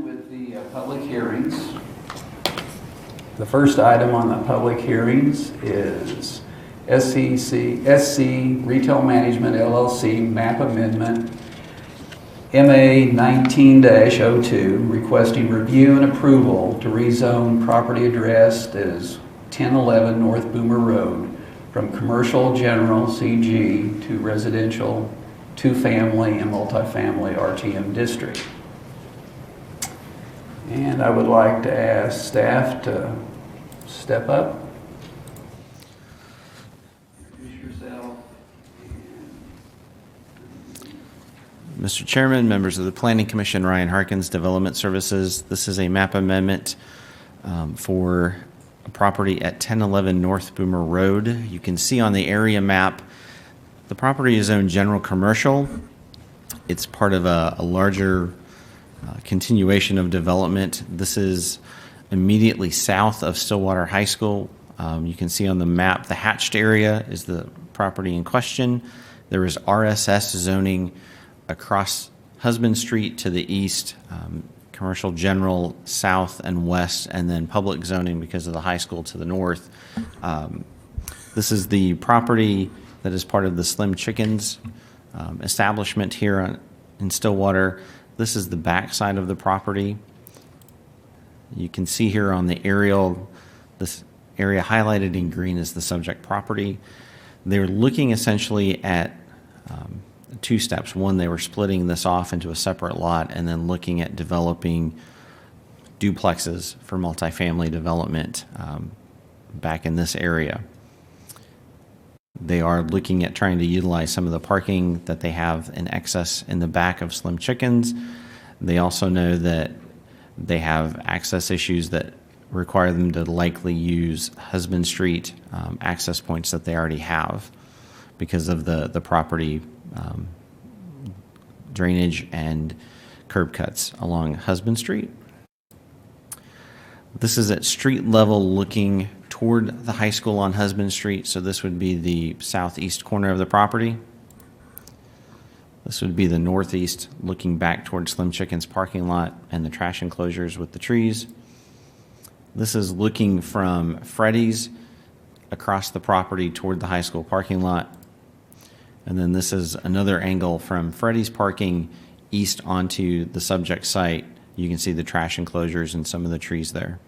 with the public hearings. The first item on the public hearings is SC Retail Management LLC map amendment MA 19-02 requesting review and approval to rezone property addressed as 1011 North Boomer Road from commercial general CG to residential two-family and multifamily RTM district. And I would like to ask staff to step up. Introduce yourself. Mr. Chairman, members of the Planning Commission, Ryan Harkins, Development Services. This is a map amendment for a property at 1011 North Boomer Road. You can see on the area map, the property is zoned general commercial. It's part of a larger continuation of development. This is immediately south of Stillwater High School. You can see on the map, the hatched area is the property in question. There is RSS zoning across Husband Street to the east, commercial general south and west, and then public zoning because of the high school to the north. This is the property that is part of the Slim Chickens establishment here in Stillwater. This is the back side of the property. You can see here on the aerial, this area highlighted in green is the subject property. They're looking essentially at two steps. One, they were splitting this off into a separate lot and then looking at developing duplexes for multifamily development back in this area. They are looking at trying to utilize some of the parking that they have in excess in the back of Slim Chickens. They also know that they have access issues that require them to likely use Husband Street access points that they already have because of the property drainage and curb cuts along Husband Street. This is at street level looking toward the high school on Husband Street, so this would be the southeast corner of the property. This would be the northeast looking back toward Slim Chicken's parking lot and the trash enclosures with the trees. This is looking from Freddy's across the property toward the high school parking lot. And then this is another angle from Freddy's parking east onto the subject site. You can see the trash enclosures and some of the trees there.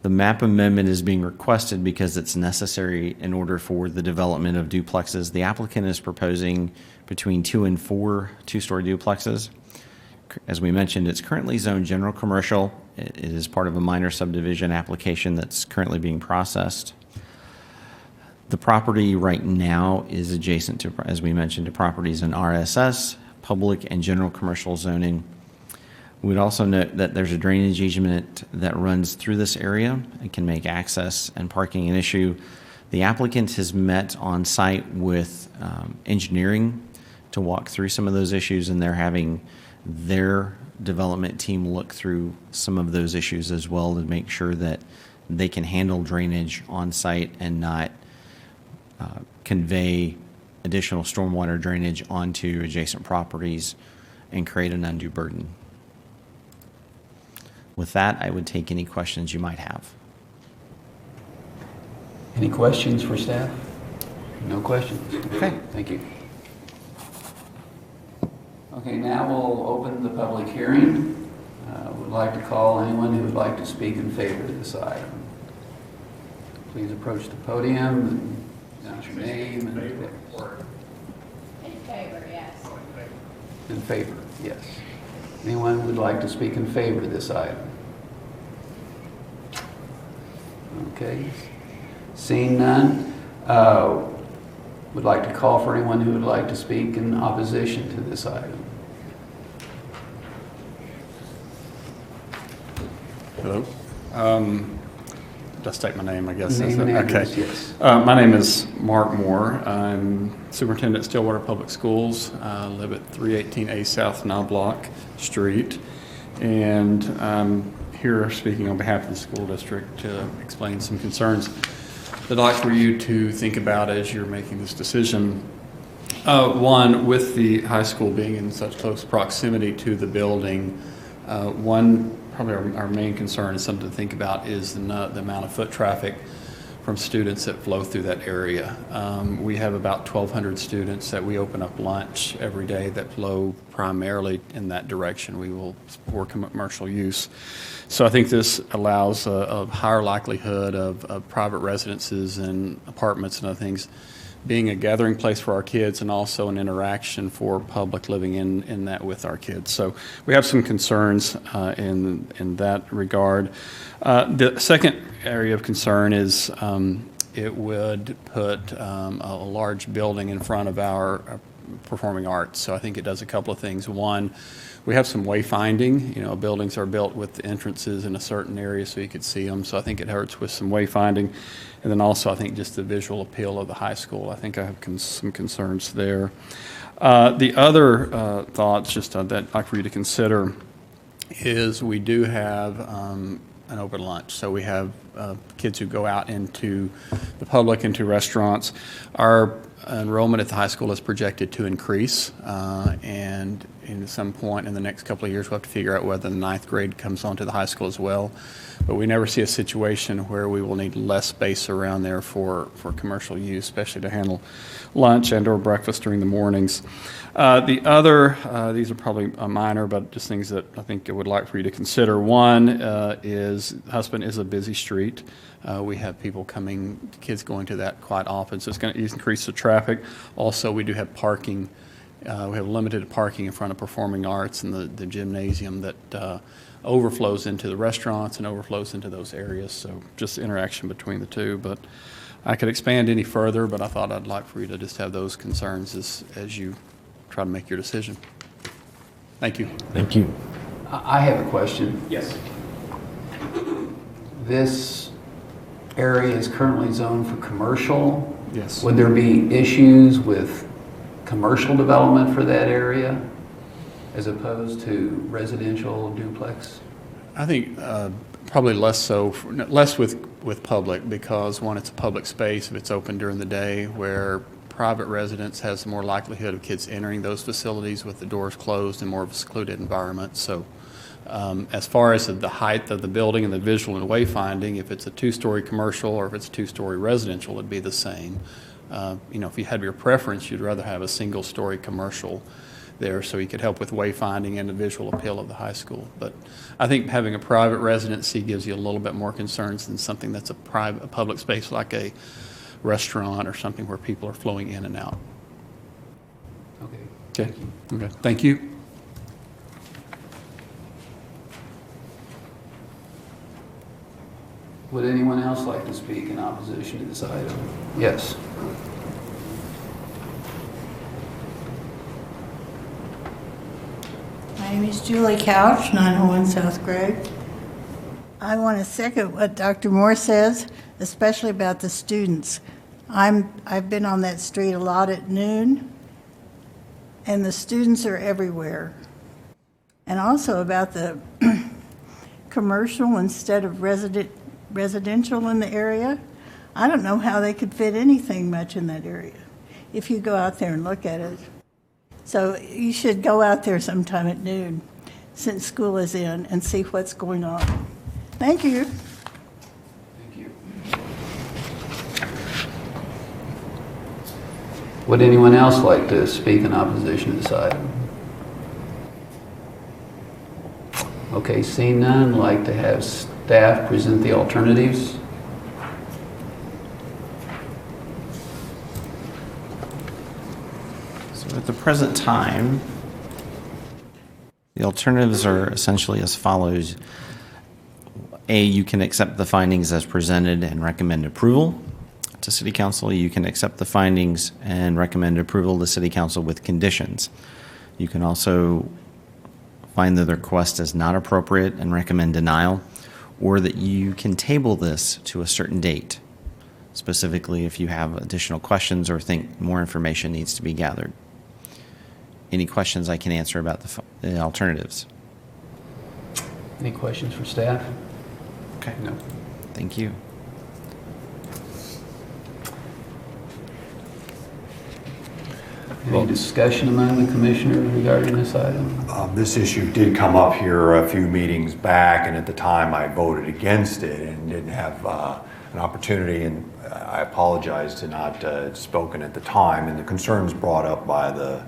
The map amendment is being requested because it's necessary in order for the development of duplexes. The applicant is proposing between 2 and 4 two-story duplexes. As we mentioned, it's currently zoned general commercial. It is part of a minor subdivision application that's currently being processed. The property right now is adjacent to, as we mentioned, to properties in RSS, public and general commercial zoning. We'd also note that there's a drainage easement that runs through this area. It can make access and parking an issue. The applicant has met on site with engineering to walk through some of those issues, and they're having their development team look through some of those issues as well to make sure that they can handle drainage on site and not convey additional stormwater drainage onto adjacent properties and create an undue burden. With that, I would take any questions you might have. Any questions for staff? No questions. Okay. Thank you. Okay, now we'll open the public hearing. Would like to call anyone who would like to speak in favor of this item. Please approach the podium and announce your name. In favor, yes. In favor, yes. Anyone would like to speak in favor of this item? Okay. Seeing none, would like to call for anyone who would like to speak in opposition to this item. Hello. Just state my name, I guess. Name and address, okay. Yes. My name is Mark Moore. I'm superintendent at Stillwater Public Schools. I live at 318A South Knobloch Street, and I'm here speaking on behalf of the school district to explain some concerns that I'd like for you to think about as you're making this decision. One, with the high school being in such close proximity to the building, probably our main concern is something to think about is the amount of foot traffic from students that flow through that area. We have about 1,200 students that we open up lunch every day that flow primarily in that direction. We will support commercial use. So I think this allows a higher likelihood of private residences and apartments and other things being a gathering place for our kids and also an interaction for public living in that with our kids. So we have some concerns in that regard. The second area of concern is it would put a large building in front of our performing arts. So I think it does a couple of things. One, we have some wayfinding. You know, buildings are built with the entrances in a certain area so you could see them. So I think it hurts with some wayfinding. And then also I think just the visual appeal of the high school. I think I have some concerns there. The other thoughts just that I'd like for you to consider is we do have an open lunch. So we have kids who go out into the public, into restaurants. Our enrollment at the high school is projected to increase, and at some point in the next couple of years we'll have to figure out whether the ninth grade comes onto the high school as well. But we never see a situation where we will need less space around there for commercial use, especially to handle lunch and or breakfast during the mornings. The other, these are probably minor, but just things that I think I would like for you to consider. One is Husband is a busy street. We have people coming, kids going to that quite often, so it's going to increase the traffic. Also, we do have parking. We have limited parking in front of Performing Arts and the gymnasium that overflows into the restaurants and overflows into those areas. So just interaction between the two. But I could expand any further, but I thought I'd like for you to just have those concerns as you try to make your decision. Thank you. Thank you. I have a question. Yes. This area is currently zoned for commercial. Yes. Would there be issues with commercial development for that area as opposed to residential duplex? I think probably less with public, because one, it's a public space if it's open during the day, where private residence has more likelihood of kids entering those facilities with the doors closed and more of a secluded environment. So as far as the height of the building and the visual and wayfinding, if it's a two-story commercial or if it's a two-story residential, it'd be the same. You know, if you had your preference, you'd rather have a single-story commercial there so you could help with wayfinding and the visual appeal of the high school. But I think having a private residency gives you a little bit more concerns than something that's a public space like a restaurant or something where people are flowing in and out. Okay. Okay. Okay. Thank you. Would anyone else like to speak in opposition to this item? Yes. My name is Julie Couch, 901 South Gregg. I want to second what Dr. Moore says, especially about the students. I've been on that street a lot at noon, and the students are everywhere. And also about the commercial instead of residential in the area. I don't know how they could fit anything much in that area if you go out there and look at it. So you should go out there sometime at noon since school is in and see what's going on. Thank you. Thank you. Would anyone else like to speak in opposition to this item? Okay, seeing none, I'd like to have staff present the alternatives. So at the present time, the alternatives are essentially as follows. A, you can accept the findings as presented and recommend approval to City Council. You can accept the findings and recommend approval to City Council with conditions. You can also find that the request is not appropriate and recommend denial, or that you can table this to a certain date, specifically if you have additional questions or think more information needs to be gathered. Any questions I can answer about the alternatives? Any questions for staff? Okay. No. Thank you. Any discussion among the commissioners regarding this item? This issue did come up here a few meetings back, and at the time I voted against it and didn't have an opportunity, and I apologize to not spoken at the time, and the concerns brought up by the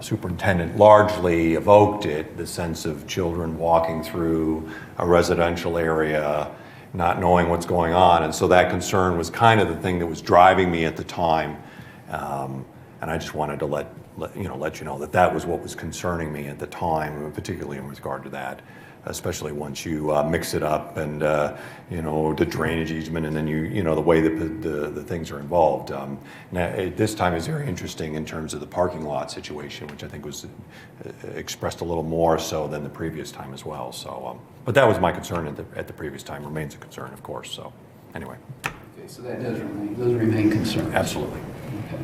superintendent largely evoked it, the sense of children walking through a residential area, not knowing what's going on, and so that concern was kind of the thing that was driving me at the time. And I just wanted to let you know that that was what was concerning me at the time, particularly in regard to that, especially once you mix it up and the drainage easement, and then the way that the things are involved. Now this time is very interesting in terms of the parking lot situation, which I think was expressed a little more so than the previous time as well. So, but that was my concern at the previous time. Remains a concern, of course. So, anyway. Okay, so that does remain concerns. Absolutely. Okay.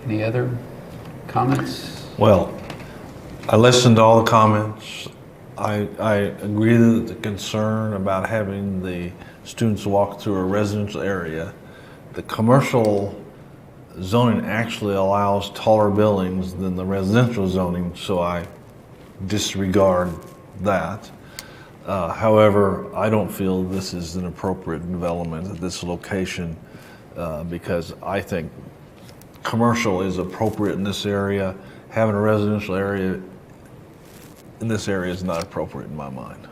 Any other comments? Well, I listened to all the comments. I agree that the concern about having the students walk through a residential area, the commercial zoning actually allows taller buildings than the residential zoning, so I disregard that. However, I don't feel this is an appropriate development at this location because I think commercial is appropriate in this area. Having a residential area in this area is not appropriate in my mind.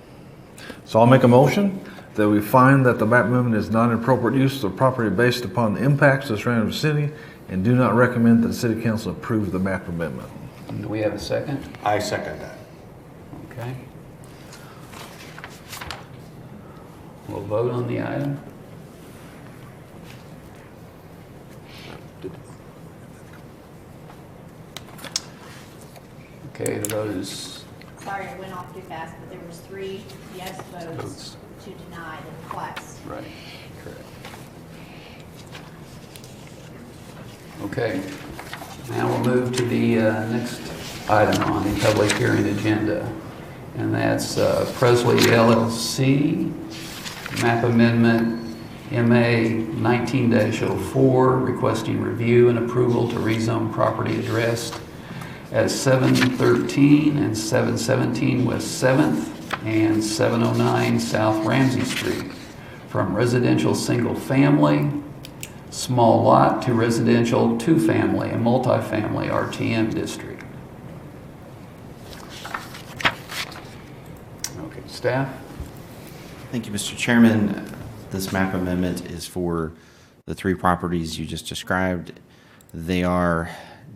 So I'll make a motion that we find that the map amendment is not an appropriate use of the property based upon the impacts to the surrounding city, and do not recommend that the city council approve the map amendment. Do we have a second? I second that. Okay. We'll vote on the item. Okay, the vote is Sorry, I went off too fast, but there was 3 yes votes to deny the request. right. Correct. Okay. Now we'll move to the next item on the public hearing agenda, and that's Presley LLC map amendment MA 19-04, requesting review and approval to rezone property addressed as 713 and 717 West 7th and 709 South Ramsey Street from residential single family small lot to residential two-family and multifamily RTM district. Okay, staff? Thank you, Mr. Chairman. This map amendment is for the 3 properties you just described. They are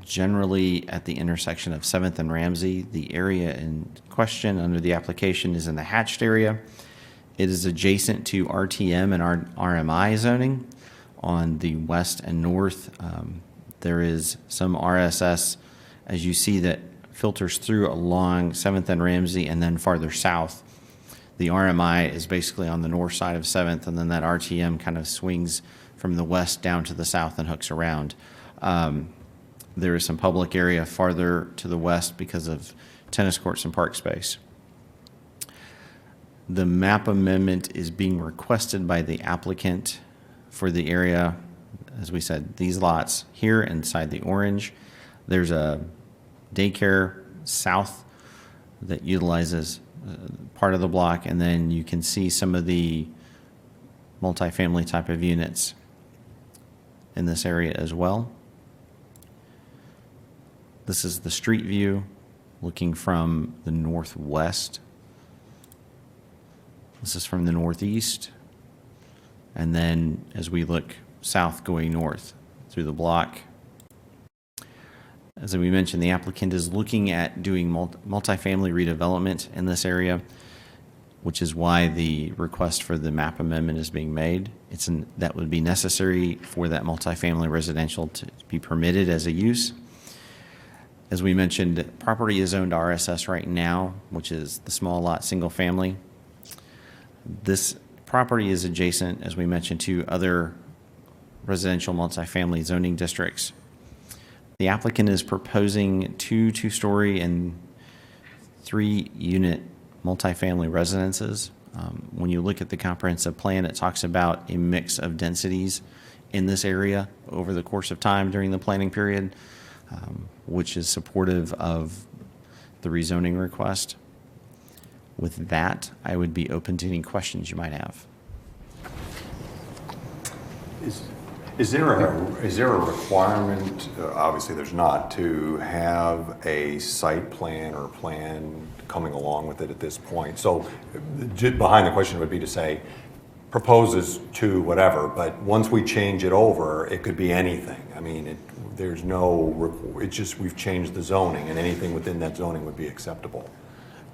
generally at the intersection of 7th and Ramsey. The area in question under the application is in the hatched area. It is adjacent to RTM and RMI zoning on the west and north. There is some RSS, as you see, that filters through along 7th and Ramsey and then farther south. The RMI is basically on the north side of 7th, and then that RTM kind of swings from the west down to the south and hooks around. There is some public area farther to the west because of tennis courts and park space. The map amendment is being requested by the applicant for the area, as we said, these lots here inside the orange. There's a daycare south that utilizes part of the block, and then you can see some of the multifamily type of units in this area as well. This is the street view looking from the northwest. This is from the northeast. And then as we look south going north through the block, as we mentioned, the applicant is looking at doing multifamily redevelopment in this area, which is why the request for the map amendment is being made. That would be necessary for that multifamily residential to be permitted as a use. As we mentioned, property is owned RSS right now, which is the small lot single family. This property is adjacent, as we mentioned, to other residential multifamily zoning districts. The applicant is proposing 2 two-story and 3-unit multifamily residences. When you look at the comprehensive plan, it talks about a mix of densities in this area over the course of time during the planning period. which is supportive of the rezoning request. With that, I would be open to any questions you might have. Is there a requirement, obviously there's not, to have a site plan or plan coming along with it at this point? So behind the question would be to say, proposes to whatever, but once we change it over, it could be anything. I mean, there's no, it's just we've changed the zoning, and anything within that zoning would be acceptable.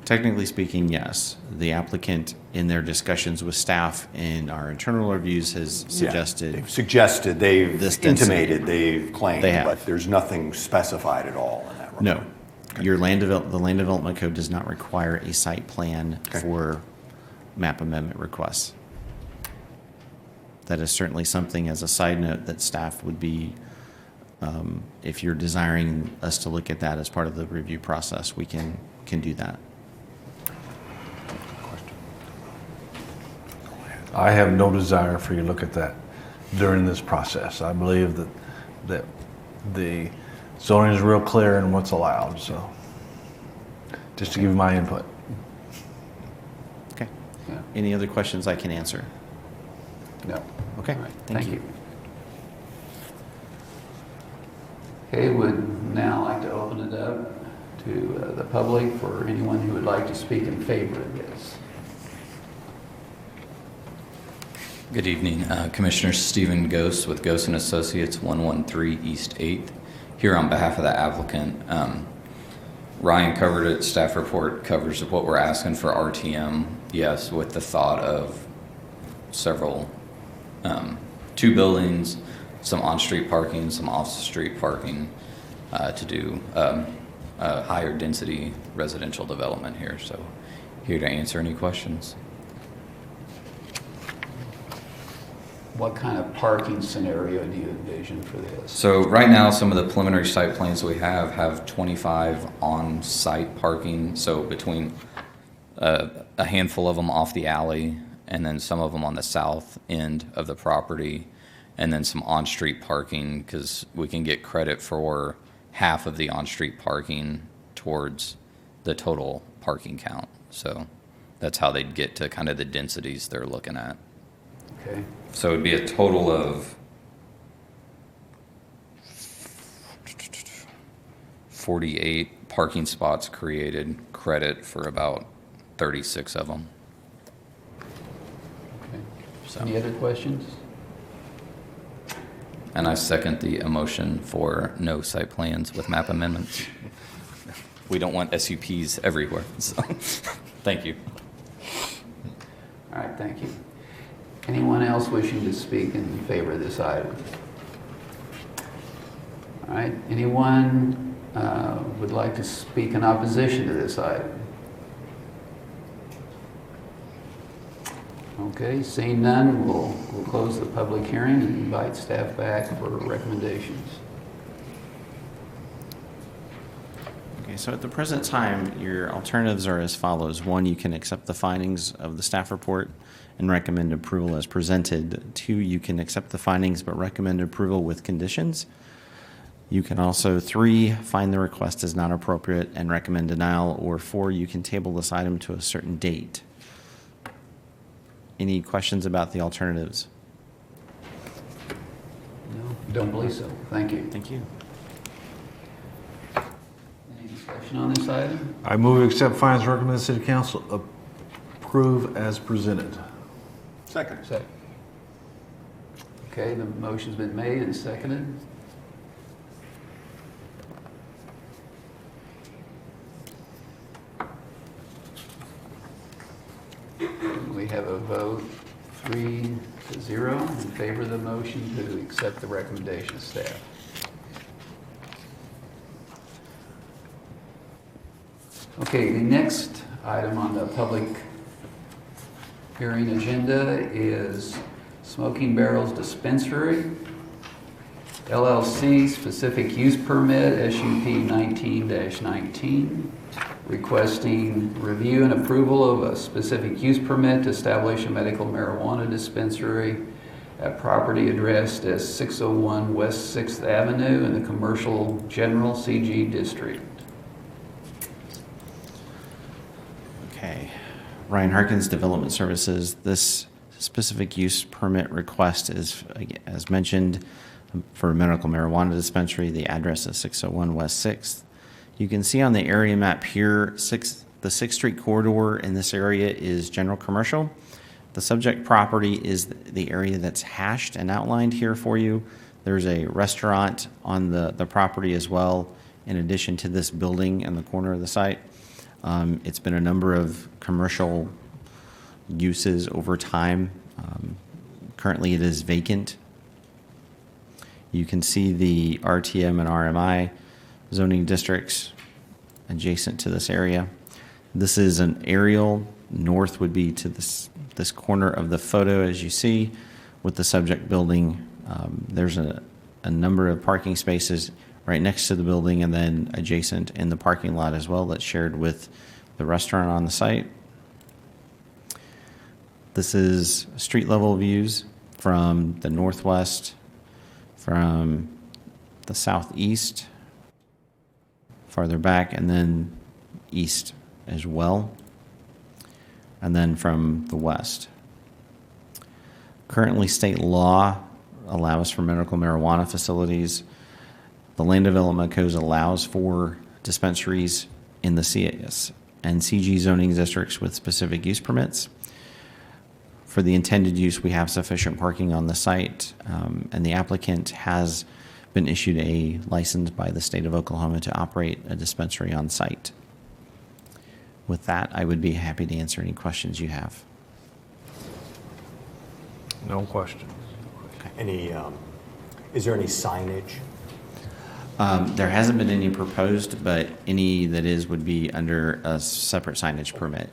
Technically speaking, yes. The applicant, in their discussions with staff in our internal reviews, has suggested. They've suggested, they've This density. intimated, they've claimed, They have. but there's nothing specified at all in that regard. No. The land development code does not require a site plan for map amendment requests. That is certainly something, as a side note, that staff would be, if you're desiring us to look at that as part of the review process, we can do that. I have no desire for you to look at that during this process. I believe that the zoning is real clear in what's allowed, so just to give you my input. Okay. Yeah. Any other questions I can answer? No. Okay. All right, Thank you. Okay, would now like to open it up to the public for anyone who would like to speak in favor of this. Good evening, Commissioner Stephen Ghost with Ghost & Associates, 113 East 8th, here on behalf of the applicant. Ryan covered it, staff report covers what we're asking for RTM, yes, with the thought of several, 2 buildings, some on-street parking, some off-street parking, to do a higher density residential development here. So here to answer any questions. What kind of parking scenario do you envision for this? So right now, some of the preliminary site plans we have 25 on-site parking. So between a handful of them off the alley, and then some of them on the south end of the property, and then some on-street parking, because we can get credit for half of the on-street parking towards the total parking count. So that's how they'd get to kind of the densities they're looking at. Okay. So it'd be a total of 48 parking spots created, credit for about 36 of them. Okay. So, Any other questions? and I second the motion for no site plans with map amendments. We don't want SUPs everywhere, so, thank you. All right, thank you. Anyone else wishing to speak in favor of this item? All right, anyone would like to speak in opposition to this item? Okay, seeing none, we'll close the public hearing and invite staff back for recommendations. Okay, so at the present time, your alternatives are as follows. 1, you can accept the findings of the staff report and recommend approval as presented. 2, you can accept the findings but recommend approval with conditions. You can also, 3, find the request is not appropriate and recommend denial, or 4, you can table this item to a certain date. Any questions about the alternatives? No, don't believe so. Thank you. Thank you. Any discussion on this item? I move to accept findings recommended City Council approve as presented. Second. Second. Okay, the motion's been made and seconded. We have a vote 3-0 in favor of the motion to accept the recommendation of staff. Okay, the next item on the public hearing agenda is Smoking Barrels Dispensary, LLC, specific use permit, SUP 19-19, requesting review and approval of a specific use permit to establish a medical marijuana dispensary at property addressed as 601 West 6th Avenue in the Commercial General CG District. Okay. Ryan Harkins, Development Services. This specific use permit request is, as mentioned, for a medical marijuana dispensary. The address is 601 West 6th. You can see on the area map here, the 6th Street corridor in this area is general commercial. The subject property is the area that's hashed and outlined here for you. There's a restaurant on the property as well, in addition to this building in the corner of the site. It's been a number of commercial uses over time. Currently it is vacant. You can see the RTM and RMI zoning districts adjacent to this area. This is an aerial. North would be to this corner of the photo, as you see, with the subject building. There's a number of parking spaces right next to the building and then adjacent in the parking lot as well that's shared with the restaurant on the site. This is street level views from the northwest, from the southeast, farther back, and then east as well, and then from the west. Currently, state law allows for medical marijuana facilities. The Land Development Code allows for dispensaries in the CS and CG zoning districts with specific use permits. For the intended use, we have sufficient parking on the site, and the applicant has been issued a license by the state of Oklahoma to operate a dispensary on site. With that, I would be happy to answer any questions you have. No question. Is there any signage? There hasn't been any proposed, but any that is would be under a separate signage permit.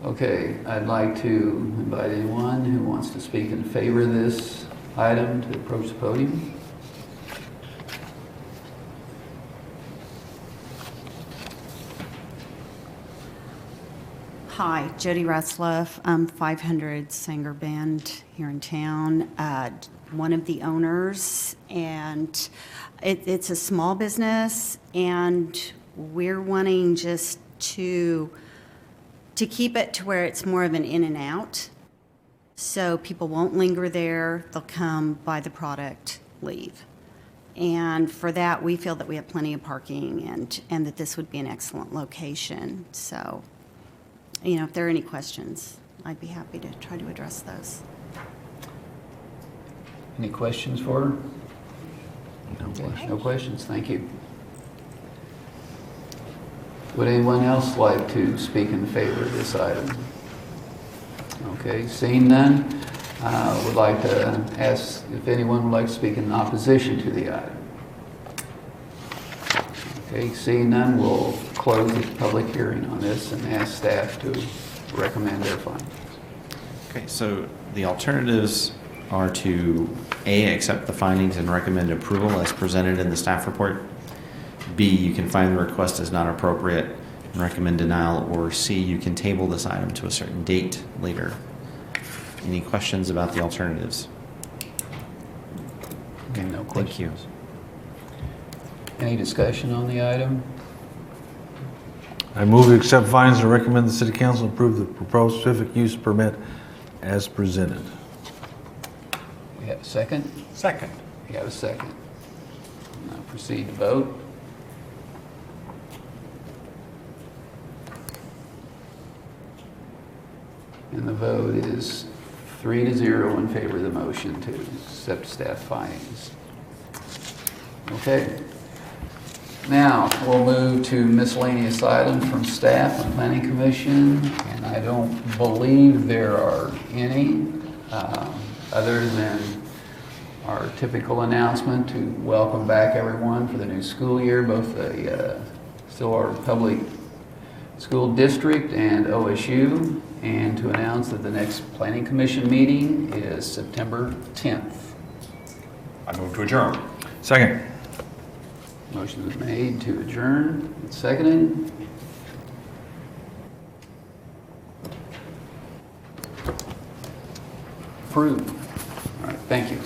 Okay, I'd like to invite anyone who wants to speak in favor of this item to approach the podium. Hi, Jody Retzlaff. I'm 500 Sanger Band here in town. One of the owners, and it's a small business, and we're wanting just to keep it to where it's more of an in and out, so people won't linger there. They'll come, buy the product, leave. And for that, we feel that we have plenty of parking, and that this would be an excellent location. So, you know, if there are any questions, I'd be happy to try to address those. Any questions for her? No Okay, no questions, thank you. Would anyone else like to speak in favor of this item? Okay, seeing none, would like to ask if anyone would like to speak in opposition to the item. Okay, seeing none, we'll close the public hearing on this and ask staff to recommend their findings. Okay, so the alternatives are to A, accept the findings and recommend approval as presented in the staff report. B, you can find the request is not appropriate and recommend denial. Or C, you can table this item to a certain date later. Any questions about the alternatives? Okay, no Thank you. questions. Any discussion on the item? I move to accept findings and recommend the city council approve the proposed specific use permit as presented. We have a second? Second. We have a second. Now proceed to vote. And the vote is 3-0 in favor of the motion to accept staff findings. Okay. Now, we'll move to miscellaneous items from staff and planning commission, and I don't believe there are any, other than our typical announcement to welcome back everyone for the new school year, both the Stillwater Public School District and OSU, and to announce that the next planning commission meeting is September 10th. I move to adjourn. Second. Motion is made to adjourn, seconded. Approved. All right, thank you.